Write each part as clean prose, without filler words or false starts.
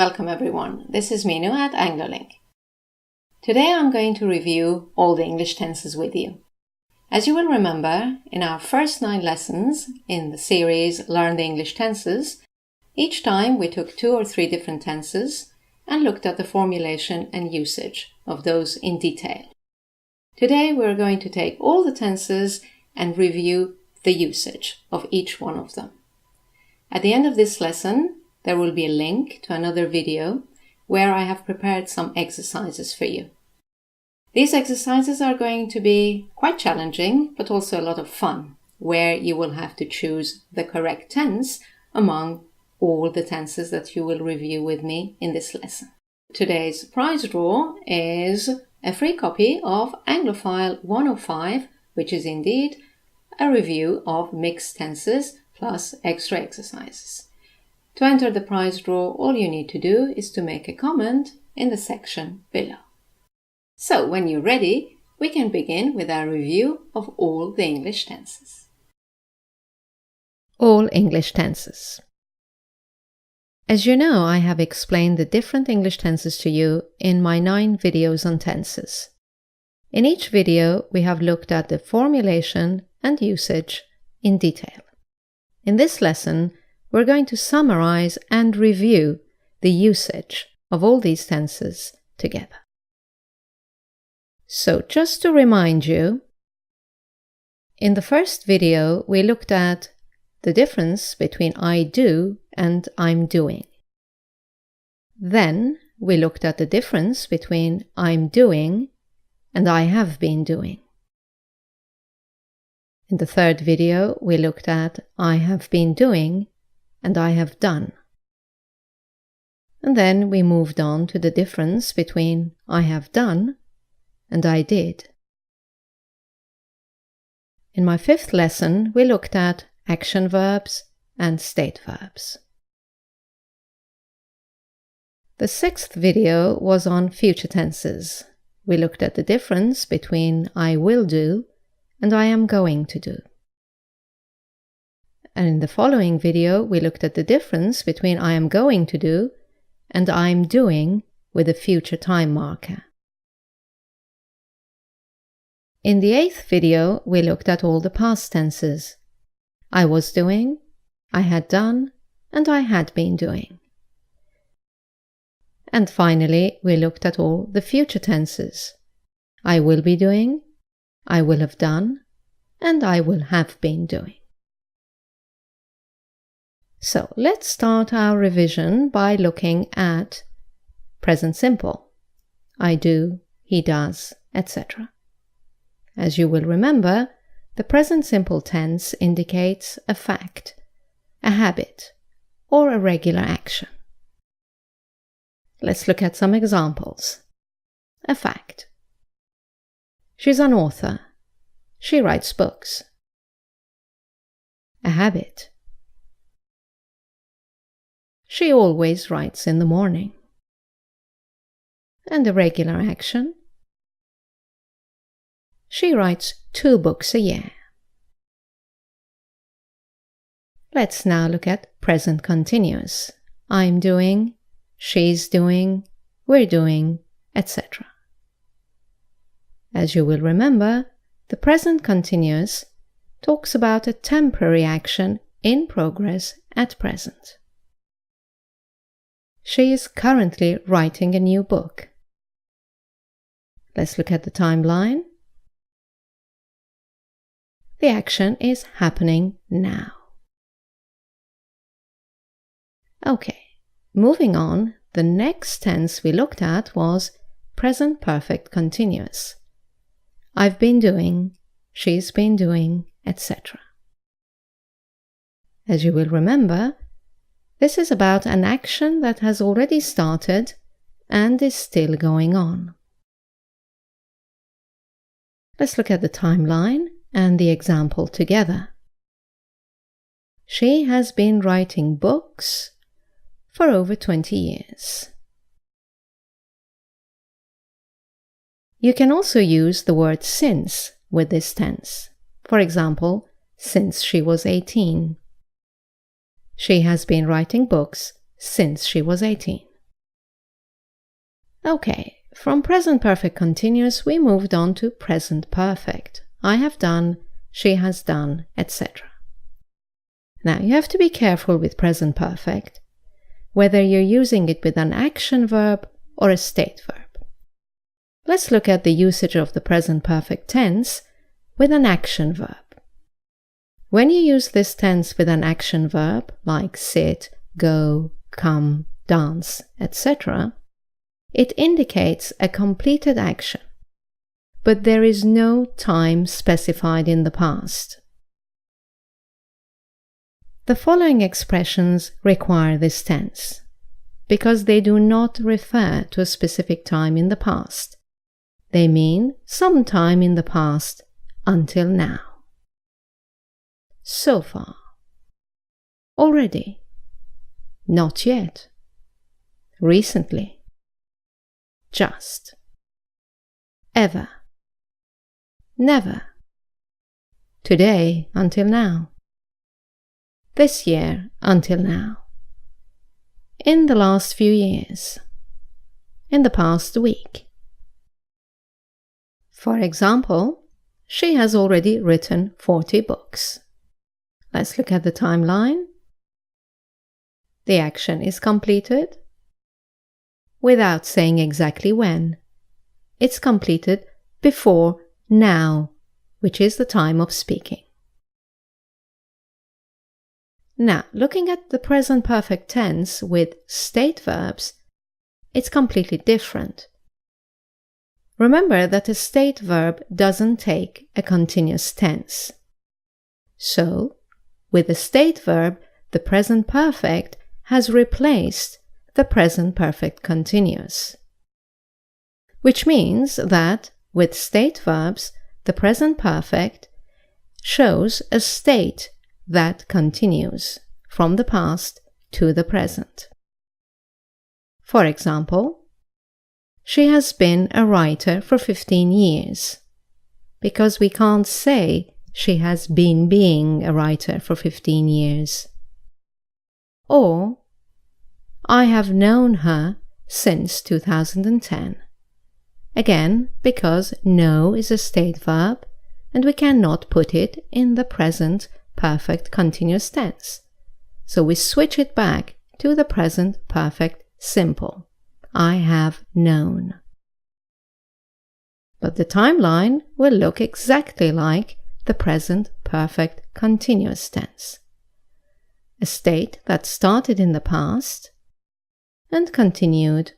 welcome everyone. This is Minu at AngloLink. Today I'm going to review all the English tenses with you. As you will remember, in our first 9 lessons in the series Learn the English Tenses, each time we took 2 or 3 different tenses and looked at the formulation and usage of those in detail. Today we're going to take all the tenses and review the usage of each one of them. At the end of this lesson, there will be a link to another video where I have prepared some exercises for you. These exercises are going to be quite challenging, but also a lot of fun, where you will have to choose the correct tense among all the tenses that you will review with me in this lesson. Today's prize draw is a free copy of Anglophile 105, which is indeed a review of mixed tenses plus extra exercises. To enter the prize draw, all you need to do is to make a comment in the section below. So, when you're ready, we can begin with our review of all the English tenses. All English tenses. As you know, I have explained the different English tenses to you in my 9 videos on tenses. In each video, we have looked at the formulation and usage in detail. In this lesson, we're going to summarize and review the usage of all these tenses together. So, just to remind you, in the first video, we looked at the difference between I do and I'm doing. Then, we looked at the difference between I'm doing and I have been doing. In the third video, we looked at I have been doing and I have done. And then we moved on to the difference between I have done and I did. In my 5th lesson, we looked at action verbs and state verbs. The 6th video was on future tenses. We looked at the difference between I will do and I am going to do. And in the following video, we looked at the difference between I am going to do and I'm doing with a future time marker. In the 8th video, we looked at all the past tenses. I was doing, I had done, and I had been doing. And finally, we looked at all the future tenses. I will be doing, I will have done, and I will have been doing. So, let's start our revision by looking at present simple. I do, he does, etc. As you will remember, the present simple tense indicates a fact, a habit, or a regular action. Let's look at some examples. A fact. She's an author. She writes books. A habit. She always writes in the morning. And a regular action. She writes 2 books a year. Let's now look at present continuous. I'm doing, she's doing, we're doing, etc. As you will remember, the present continuous talks about a temporary action in progress at present. She is currently writing a new book. Let's look at the timeline. The action is happening now. Okay, moving on, the next tense we looked at was present perfect continuous. I've been doing, she's been doing, etc. As you will remember, this is about an action that has already started and is still going on. Let's look at the timeline and the example together. She has been writing books for over 20 years. You can also use the word since with this tense. For example, since she was 18. She has been writing books since she was 18. Okay, from present perfect continuous we moved on to present perfect. I have done, she has done, etc. Now you have to be careful with present perfect, whether you're using it with an action verb or a state verb. Let's look at the usage of the present perfect tense with an action verb. When you use this tense with an action verb like sit, go, come, dance, etc., it indicates a completed action, but there is no time specified in the past. The following expressions require this tense because they do not refer to a specific time in the past. They mean some time in the past until now. So far. Already. Not yet. Recently. Just. Ever. Never. Today until now. This year until now. In the last few years. In the past week. For example, she has already written 40 books. Let's look at the timeline. The action is completed without saying exactly when. It's completed before now, which is the time of speaking. Now, looking at the present perfect tense with state verbs, it's completely different. Remember that a state verb doesn't take a continuous tense. So, with a state verb, the present perfect has replaced the present perfect continuous. Which means that, with state verbs, the present perfect shows a state that continues from the past to the present. For example, she has been a writer for 15 years, because we can't say she has been being a writer for 15 years. Or, I have known her since 2010. Again, because know is a state verb, and we cannot put it in the present perfect continuous tense. So we switch it back to the present perfect simple. I have known. But the timeline will look exactly like the present perfect continuous tense. A state that started in the past and continued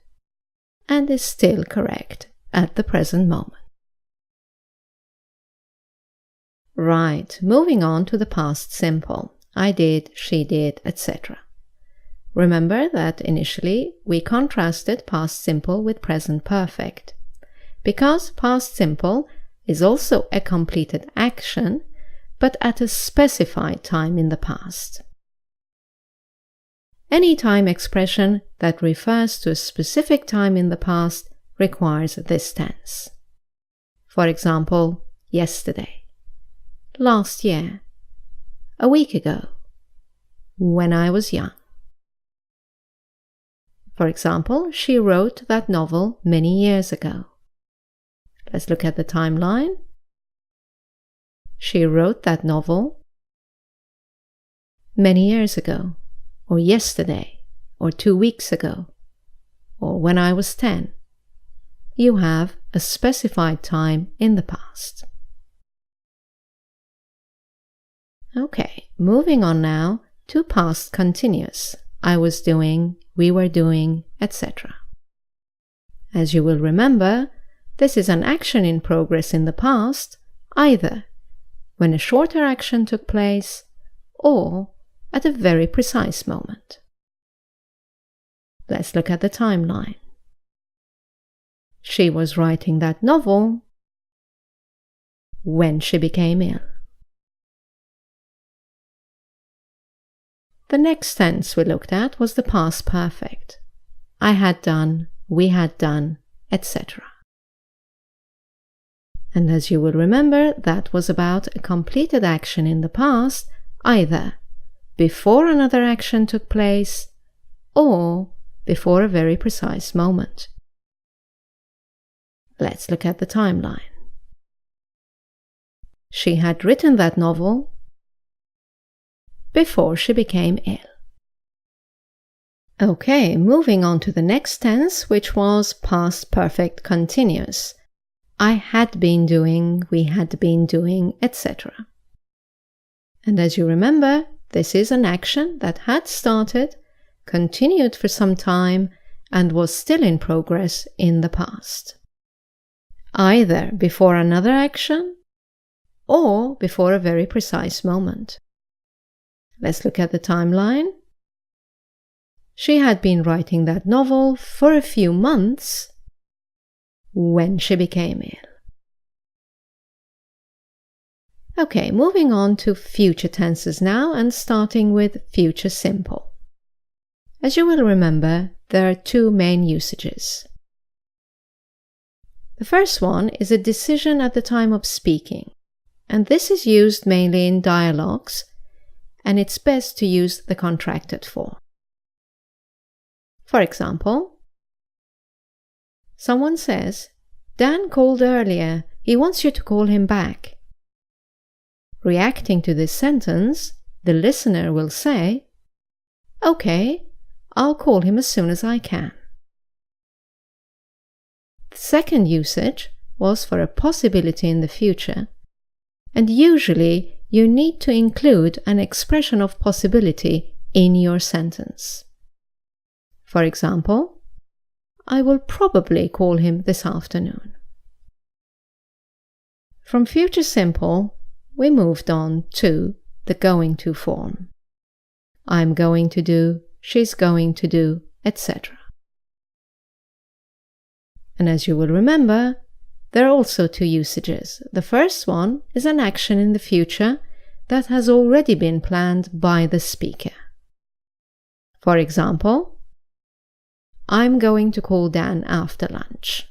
and is still correct at the present moment. Right, moving on to the past simple. I did, she did, etc. Remember that initially we contrasted past simple with present perfect, because past simple is also a completed action, but at a specified time in the past. Any time expression that refers to a specific time in the past requires this tense. For example, yesterday, last year, a week ago, when I was young. For example, she wrote that novel many years ago. Let's look at the timeline. She wrote that novel many years ago, or yesterday, or 2 weeks ago, or when I was 10. You have a specified time in the past. Okay, moving on now to past continuous. I was doing, we were doing, etc. As you will remember, this is an action in progress in the past, either when a shorter action took place or at a very precise moment. Let's look at the timeline. She was writing that novel when she became ill. The next tense we looked at was the past perfect. I had done, we had done, etc. And as you will remember, that was about a completed action in the past, either before another action took place or before a very precise moment. Let's look at the timeline. She had written that novel before she became ill. Okay, moving on to the next tense, which was past perfect continuous. I had been doing, we had been doing, etc. And as you remember, this is an action that had started, continued for some time, and was still in progress in the past. Either before another action or before a very precise moment. Let's look at the timeline. She had been writing that novel for a few months when she became ill. Okay, moving on to future tenses now and starting with future simple. As you will remember, there are two main usages. The first one is a decision at the time of speaking, and this is used mainly in dialogues, and it's best to use the contracted form. For example, someone says, Dan called earlier, he wants you to call him back. Reacting to this sentence, the listener will say, okay, I'll call him as soon as I can. The second usage was for a possibility in the future, and usually you need to include an expression of possibility in your sentence. For example, I will probably call him this afternoon. From future simple, we moved on to the going to form. I'm going to do, she's going to do, etc. And as you will remember, there are also two usages. The first one is an action in the future that has already been planned by the speaker. For example, I'm going to call Dan after lunch.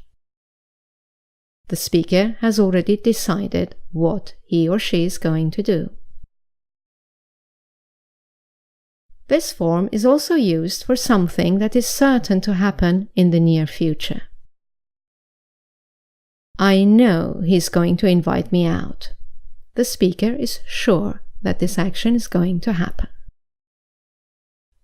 The speaker has already decided what he or she is going to do. This form is also used for something that is certain to happen in the near future. I know he's going to invite me out. The speaker is sure that this action is going to happen.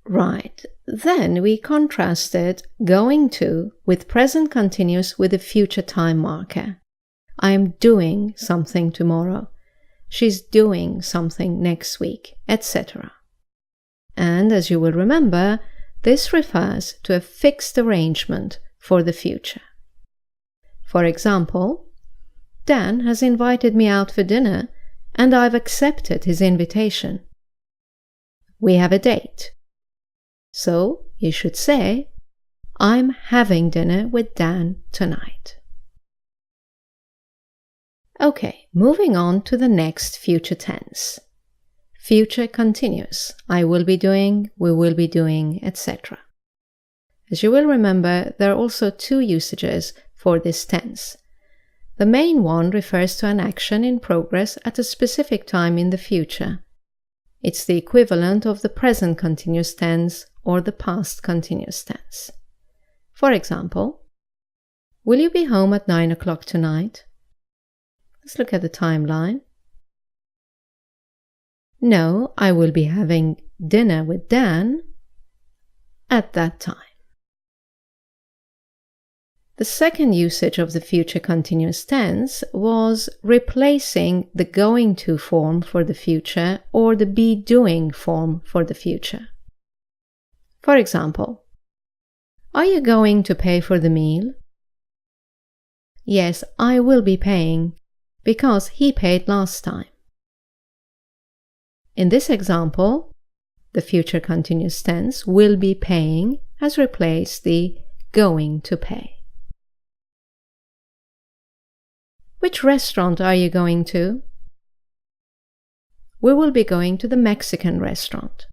Right, then we contrasted going to with present continuous with a future time marker. I am doing something tomorrow. She's doing something next week, etc. And as you will remember, this refers to a fixed arrangement for the future. For example, Dan has invited me out for dinner and I've accepted his invitation. We have a date. So you should say, I'm having dinner with Dan tonight. Okay, moving on to the next future tense. Future continuous. I will be doing, we will be doing, etc. As you will remember, there are also two usages for this tense. The main one refers to an action in progress at a specific time in the future. It's the equivalent of the present continuous tense or the past continuous tense. For example, will you be home at 9 o'clock tonight? Let's look at the timeline. No, I will be having dinner with Dan at that time. The second usage of the future continuous tense was replacing the going to form for the future or the be doing form for the future. For example, are you going to pay for the meal? Yes, I will be paying because he paid last time. In this example, the future continuous tense will be paying has replaced the going to pay. Which restaurant are you going to? We will be going to the Mexican restaurant.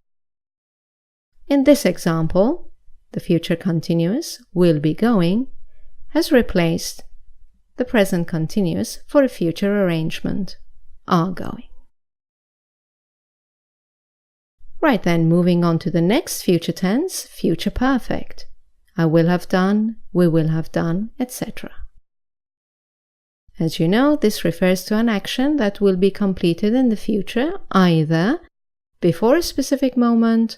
In this example, the future continuous will be going has replaced the present continuous for a future arrangement, are going. Right then, moving on to the next future tense, future perfect. I will have done, we will have done, etc. As you know, this refers to an action that will be completed in the future, either before a specific moment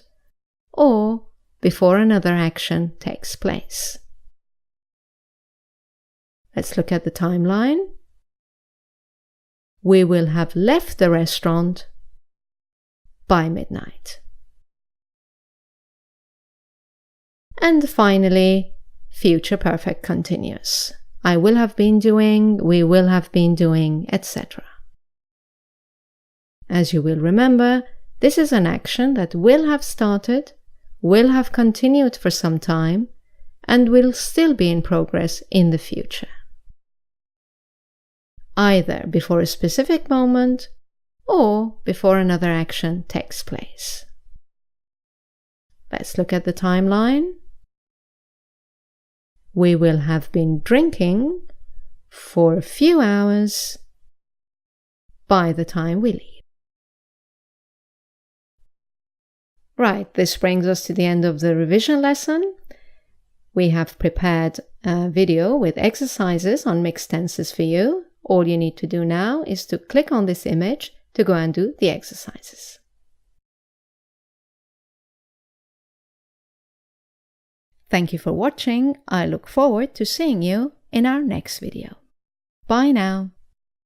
or before another action takes place. Let's look at the timeline. We will have left the restaurant by midnight. And finally, future perfect continuous. I will have been doing, we will have been doing, etc. As you will remember, this is an action that will have started, will have continued for some time, and will still be in progress in the future, either before a specific moment or before another action takes place. Let's look at the timeline. We will have been drinking for a few hours by the time we leave. Right, this brings us to the end of the revision lesson. We have prepared a video with exercises on mixed tenses for you. All you need to do now is to click on this image to go and do the exercises. Thank you for watching. I look forward to seeing you in our next video. Bye now.